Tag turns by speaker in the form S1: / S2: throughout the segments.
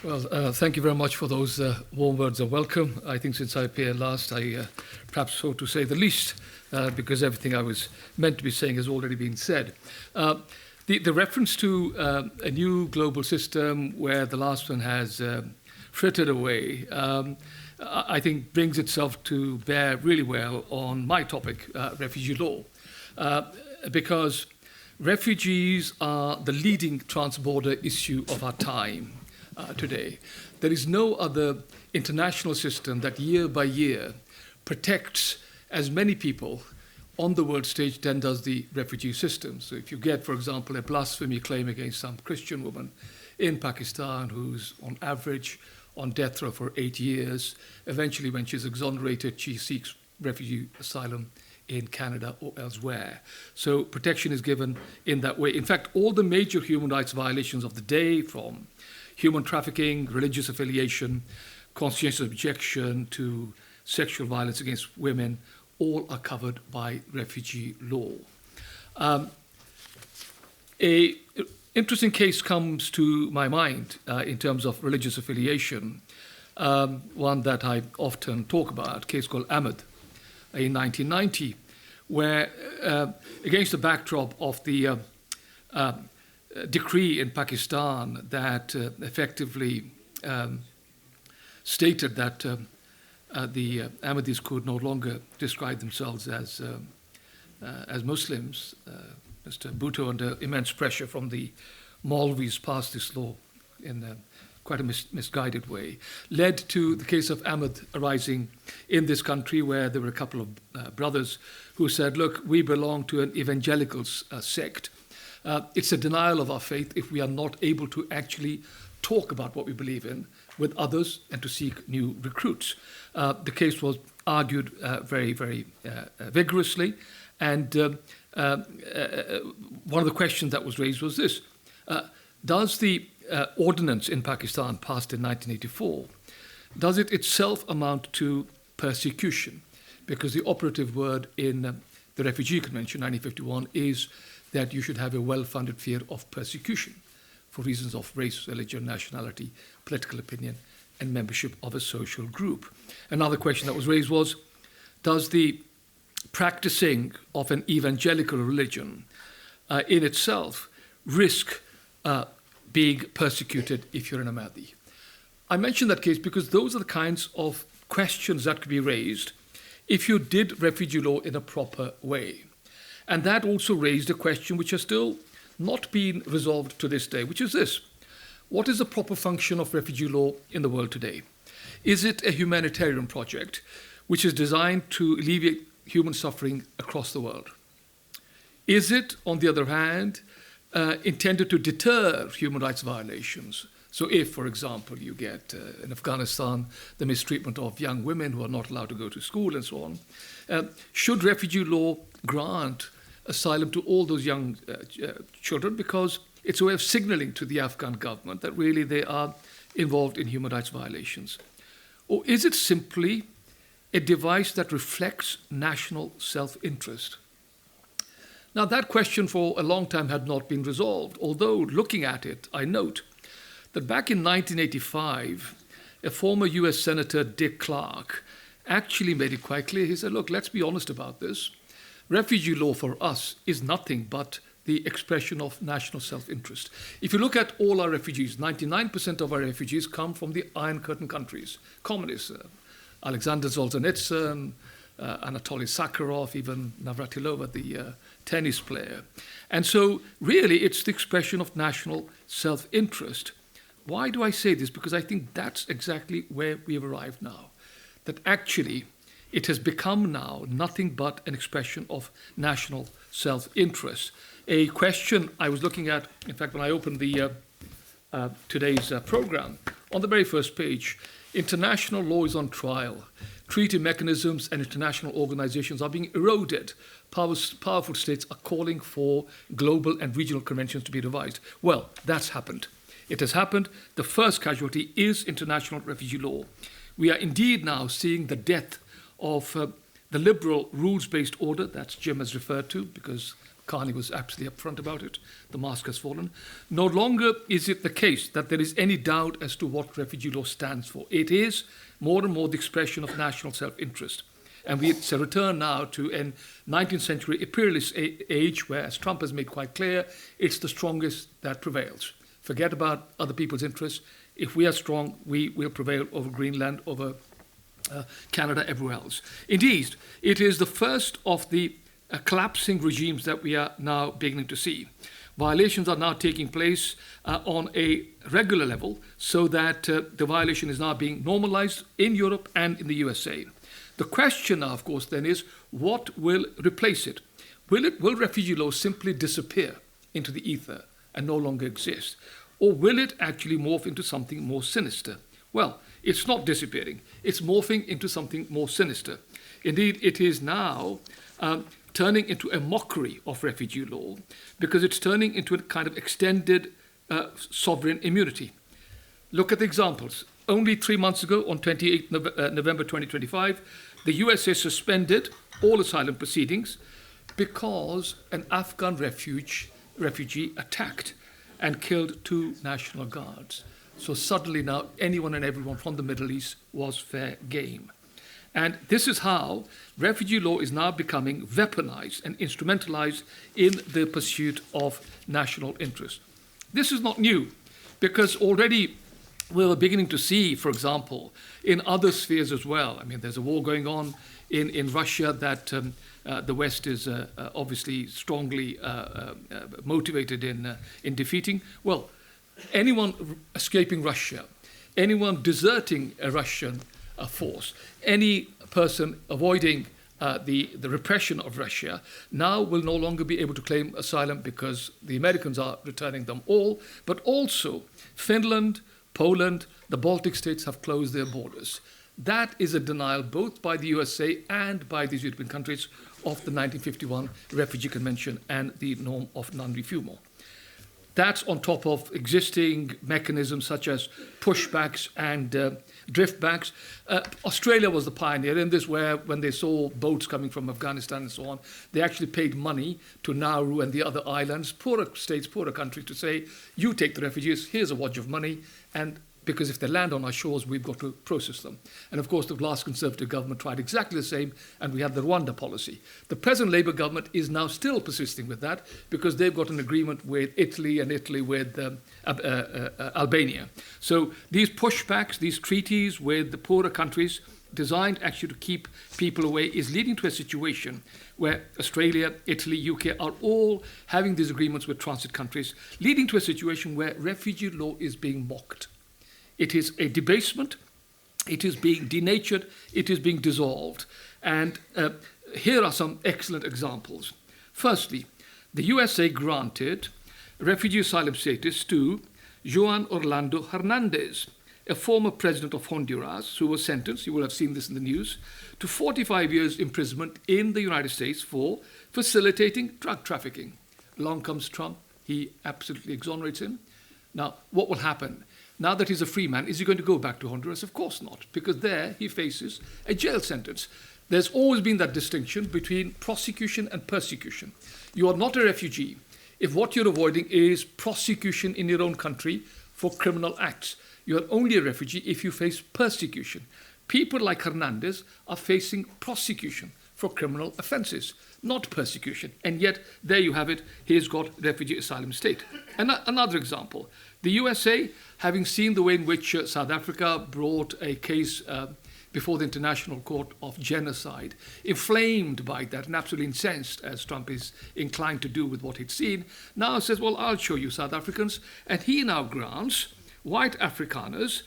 S1: Well, thank you very much for those warm words of welcome. I think since I appeared last, I perhaps so to say the least, because everything I was meant to be saying has already been said. The reference to a new global system where the last one has frittered away, I think brings itself to bear really well on my topic, refugee law, because refugees are the leading transborder issue of our time. Today. There is no other international system that year by year protects as many people on the world stage than does the refugee system. So if you get, for example, a blasphemy claim against some Christian woman in Pakistan who's on average on death row for 8 years, eventually when she's exonerated, she seeks refugee asylum in Canada or elsewhere. So protection is given in that way. In fact, all the major human rights violations of the day, from human trafficking, religious affiliation, conscientious objection to sexual violence against women, all are covered by refugee law. An interesting case comes to my mind in terms of religious affiliation, one that I often talk about, a case called Ahmed in 1990, where against the backdrop of the decree in Pakistan that effectively stated that the Ahmadis could no longer describe themselves as Muslims. Mr. Bhutto, under immense pressure from the Maulvis, passed this law in quite a misguided way, led to the case of Ahmed arising in this country, where there were a couple of brothers who said, look, we belong to an evangelical sect. It's a denial of our faith if we are not able to actually talk about what we believe in with others and to seek new recruits. The case was argued very, very vigorously. And one of the questions that was raised was this. Does the ordinance in Pakistan passed in 1984, does it itself amount to persecution? Because the operative word in the Refugee Convention 1951 is that you should have a well-founded fear of persecution for reasons of race, religion, nationality, political opinion, and membership of a social group. Another question that was raised was, does the practicing of an evangelical religion in itself risk being persecuted if you're an Ahmadi? I mention that case because those are the kinds of questions that could be raised if you did refugee law in a proper way. And that also raised a question which has still not been resolved to this day, which is this. What is the proper function of refugee law in the world today? Is it a humanitarian project which is designed to alleviate human suffering across the world? Is it, on the other hand, intended to deter human rights violations? So if, for example, you get in Afghanistan the mistreatment of young women who are not allowed to go to school and so on, should refugee law grant asylum to all those young children because it's a way of signaling to the Afghan government that really they are involved in human rights violations? Or is it simply a device that reflects national self-interest? Now, that question for a long time had not been resolved, although looking at it, I note that back in 1985, a former US Senator, Dick Clark, actually made it quite clear. He said, look, let's be honest about this. Refugee law for us is nothing but the expression of national self-interest. If you look at all our refugees, 99% of our refugees come from the Iron Curtain countries, communists, Alexander Solzhenitsyn, Anatoly Sakharov, even Navratilova, the tennis player. And so really it's the expression of national self-interest. Why do I say this? Because I think that's exactly where we have arrived now. That actually it has become now nothing but an expression of national self-interest. A question I was looking at, in fact, when I opened the today's program, on the very first page, international law is on trial. Treaty mechanisms and international organizations are being eroded. Powerful states are calling for global and regional conventions to be revised. Well, that's happened. It has happened. The first casualty is international refugee law. We are indeed now seeing the death of the liberal rules-based order that Jim has referred to, because Carney was absolutely upfront about it. The mask has fallen. No longer is it the case that there is any doubt as to what refugee law stands for. It is more and more the expression of national self-interest. And it's a return now to a 19th century imperialist age where, as Trump has made quite clear, it's the strongest that prevails. Forget about other people's interests. If we are strong, we will prevail over Greenland, over Canada, everywhere else. Indeed, it is the first of the collapsing regimes that we are now beginning to see. Violations are now taking place on a regular level, so that the violation is now being normalized in Europe and in the USA. The question now, of course, then is what will replace it? Will refugee law simply disappear into the ether and no longer exist? Or will it actually morph into something more sinister? Well, it's not disappearing. It's morphing into something more sinister. Indeed, it is now turning into a mockery of refugee law because it's turning into a kind of extended sovereign immunity. Look at the examples. Only 3 months ago, on 28 November 2025, the USA suspended all asylum proceedings because an Afghan refugee attacked and killed 2 National Guards. So suddenly now anyone and everyone from the Middle East was fair game. And this is how refugee law is now becoming weaponized and instrumentalized in the pursuit of national interest. This is not new, because already we were beginning to see, for example, in other spheres as well. I mean, there's a war going on in Russia that the West is obviously strongly motivated in defeating. Well, anyone escaping Russia, anyone deserting a Russian force, any person avoiding the repression of Russia now will no longer be able to claim asylum because the Americans are returning them all, but also Finland, Poland, the Baltic states have closed their borders. That is a denial both by the USA and by these European countries of the 1951 Refugee Convention and the norm of non-refoulement. That's on top of existing mechanisms such as pushbacks and driftbacks. Australia was the pioneer in this, where when they saw boats coming from Afghanistan and so on, they actually paid money to Nauru and the other islands, poorer states, poorer countries, to say, you take the refugees, here's a wad of money, and because if they land on our shores, we've got to process them. And of course, the last Conservative government tried exactly the same, and we had the Rwanda policy. The present Labour government is now still persisting with that because they've got an agreement with Italy and Italy with Albania. So these pushbacks, these treaties with the poorer countries designed actually to keep people away is leading to a situation where Australia, Italy, UK are all having these agreements with transit countries, leading to a situation where refugee law is being mocked. It is a debasement, it is being denatured, it is being dissolved. And here are some excellent examples. Firstly, the USA granted refugee asylum status to Juan Orlando Hernandez, a former president of Honduras who was sentenced, you will have seen this in the news, to 45 years imprisonment in the United States for facilitating drug trafficking. Along comes Trump, he absolutely exonerates him. Now, what will happen? Now that he's a free man, is he going to go back to Honduras? Of course not, because there he faces a jail sentence. There's always been that distinction between prosecution and persecution. You are not a refugee if what you're avoiding is prosecution in your own country for criminal acts. You are only a refugee if you face persecution. People like Hernandez are facing prosecution for criminal offences, not persecution. And yet, there you have it, he's got refugee asylum state. Another example, the USA, having seen the way in which South Africa brought a case before the International Court of Genocide, inflamed by that and absolutely incensed, as Trump is inclined to do with what he'd seen, now says, well, I'll show you South Africans. And he now grants white Afrikaners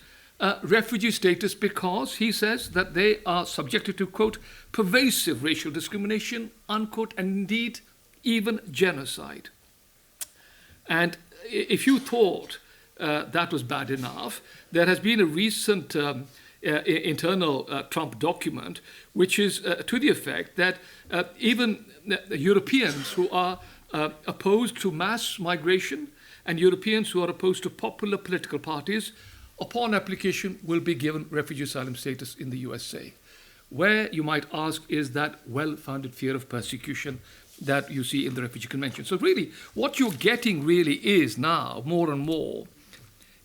S1: refugee status because he says that they are subjected to, quote, pervasive racial discrimination, unquote, and indeed even genocide. And if you thought that was bad enough, there has been a recent internal Trump document which is to the effect that even Europeans who are opposed to mass migration and Europeans who are opposed to popular political parties, upon application, will be given refugee asylum status in the USA. Where, you might ask, is that well-founded fear of persecution that you see in the Refugee Convention. So really, what you're getting really is now, more and more,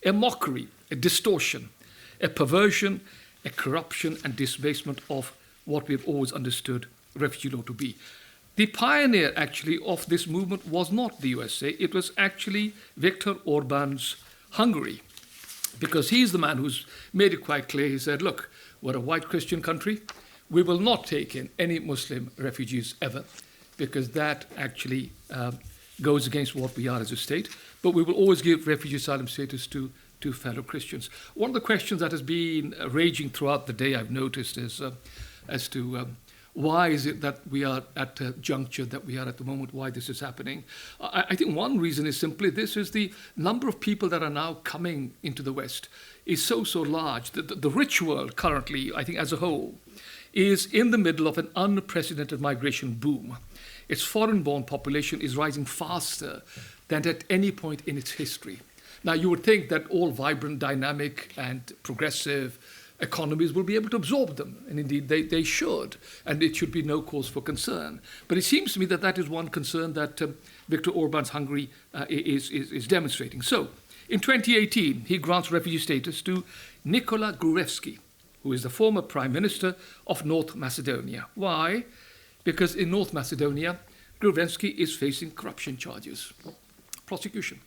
S1: a mockery, a distortion, a perversion, a corruption and displacement of what we've always understood refugee law to be. The pioneer, actually, of this movement was not the USA. It was actually Viktor Orban's Hungary, because he's the man who's made it quite clear. He said, look, we're a white Christian country. We will not take in any Muslim refugees ever, because that actually goes against what we are as a state. But we will always give refugee asylum status to fellow Christians. One of the questions that has been raging throughout the day, I've noticed, is as to why is it that we are at a juncture that we are at the moment, why this is happening. I think one reason is simply this, is the number of people that are now coming into the West is so large. The rich world currently, I think as a whole, is in the middle of an unprecedented migration boom. Its foreign-born population is rising faster than at any point in its history. Now, you would think that all vibrant, dynamic, and progressive economies will be able to absorb them, and indeed they should, and it should be no cause for concern. But it seems to me that that is one concern that Viktor Orban's Hungary is demonstrating. So, in 2018, he grants refugee status to Nikola Gruevski, who is the former Prime Minister of North Macedonia. Why? Because in North Macedonia, Gruevski is facing corruption charges, prosecution.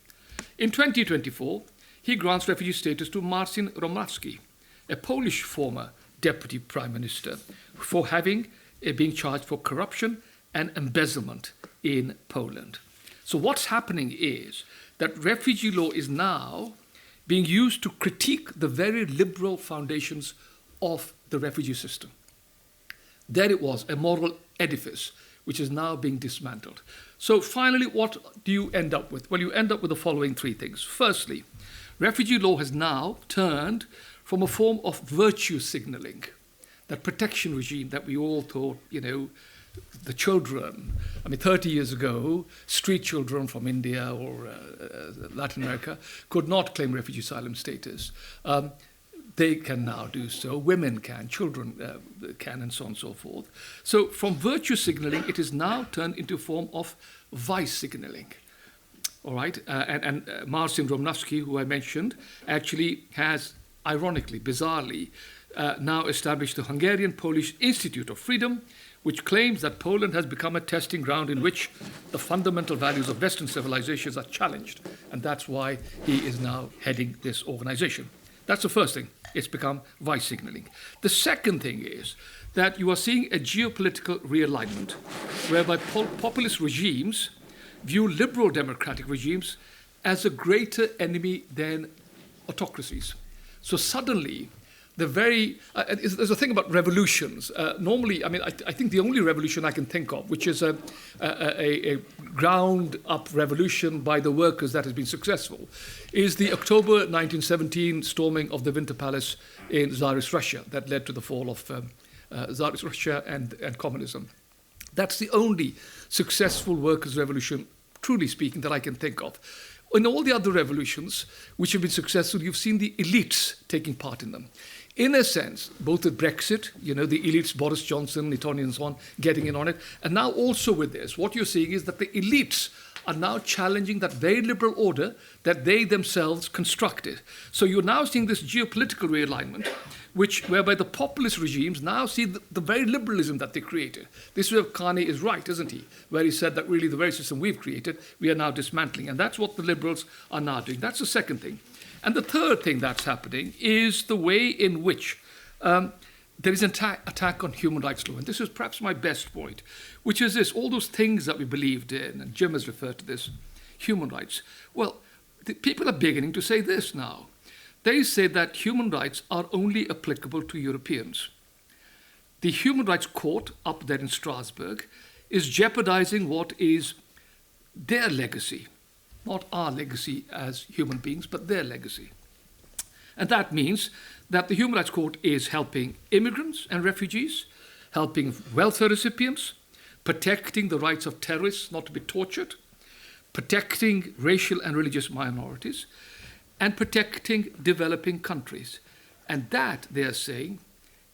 S1: In 2024, he grants refugee status to Marcin Romaszki, a Polish former Deputy Prime Minister, for having been charged for corruption and embezzlement in Poland. So what's happening is that refugee law is now being used to critique the very liberal foundations of the refugee system. There it was, a moral edifice, which is now being dismantled. So finally, what do you end up with? Well, you end up with the following three things. Firstly, refugee law has now turned from a form of virtue signaling, that protection regime that we all thought, the children, 30 years ago, street children from India or Latin America could not claim refugee asylum status. They can now do so. Women can, children can, and so on and so forth. So from virtue signaling, it is now turned into a form of vice signaling. All right? And Marcin Romaszki, who I mentioned, actually has, ironically, bizarrely, now established the Hungarian-Polish Institute of Freedom, which claims that Poland has become a testing ground in which the fundamental values of Western civilizations are challenged. And that's why he is now heading this organization. That's the first thing. It's become vice signaling. The second thing is that you are seeing a geopolitical realignment whereby populist regimes view liberal democratic regimes as a greater enemy than autocracies. So suddenly, there's a thing about revolutions. Normally, I think the only revolution I can think of, which is a ground-up revolution by the workers that has been successful, is the October 1917 storming of the Winter Palace in Tsarist Russia that led to the fall of Tsarist Russia and communism. That's the only successful workers' revolution, truly speaking, that I can think of. In all the other revolutions which have been successful, you've seen the elites taking part in them. In a sense, both with Brexit, the elites, Boris Johnson, Lithuania and so on, getting in on it, and now also with this, what you're seeing is that the elites are now challenging that very liberal order that they themselves constructed. So you're now seeing this geopolitical realignment, whereby the populist regimes now see the very liberalism that they created. This is where Carney is right, isn't he? Where he said that really the very system we've created, we are now dismantling. And that's what the liberals are now doing. That's the second thing. And the third thing that's happening is the way in which there is an attack on human rights law. And this is perhaps my best point, which is this, all those things that we believed in, and Jim has referred to this, human rights. Well, people are beginning to say this now. They say that human rights are only applicable to Europeans. The Human Rights Court up there in Strasbourg is jeopardizing what is their legacy, not our legacy as human beings, but their legacy. And that means that the Human Rights Court is helping immigrants and refugees, helping welfare recipients, protecting the rights of terrorists not to be tortured, protecting racial and religious minorities, and protecting developing countries. And that, they are saying,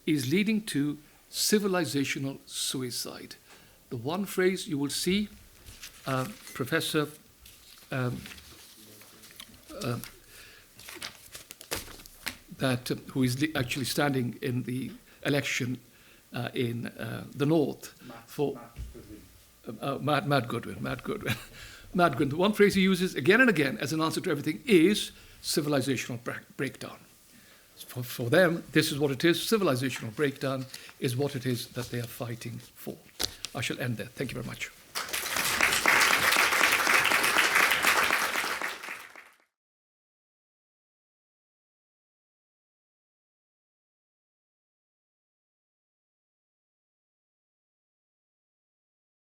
S1: is leading to civilizational suicide. the one phrase you will see Professor who is actually standing in the election in the north for Matt Goodwin. Matt Goodwin. The one phrase he uses again and again as an answer to everything is civilizational breakdown. For them, this is what it is. Civilizational breakdown is what it is that they are fighting for. I shall end there. Thank you very much.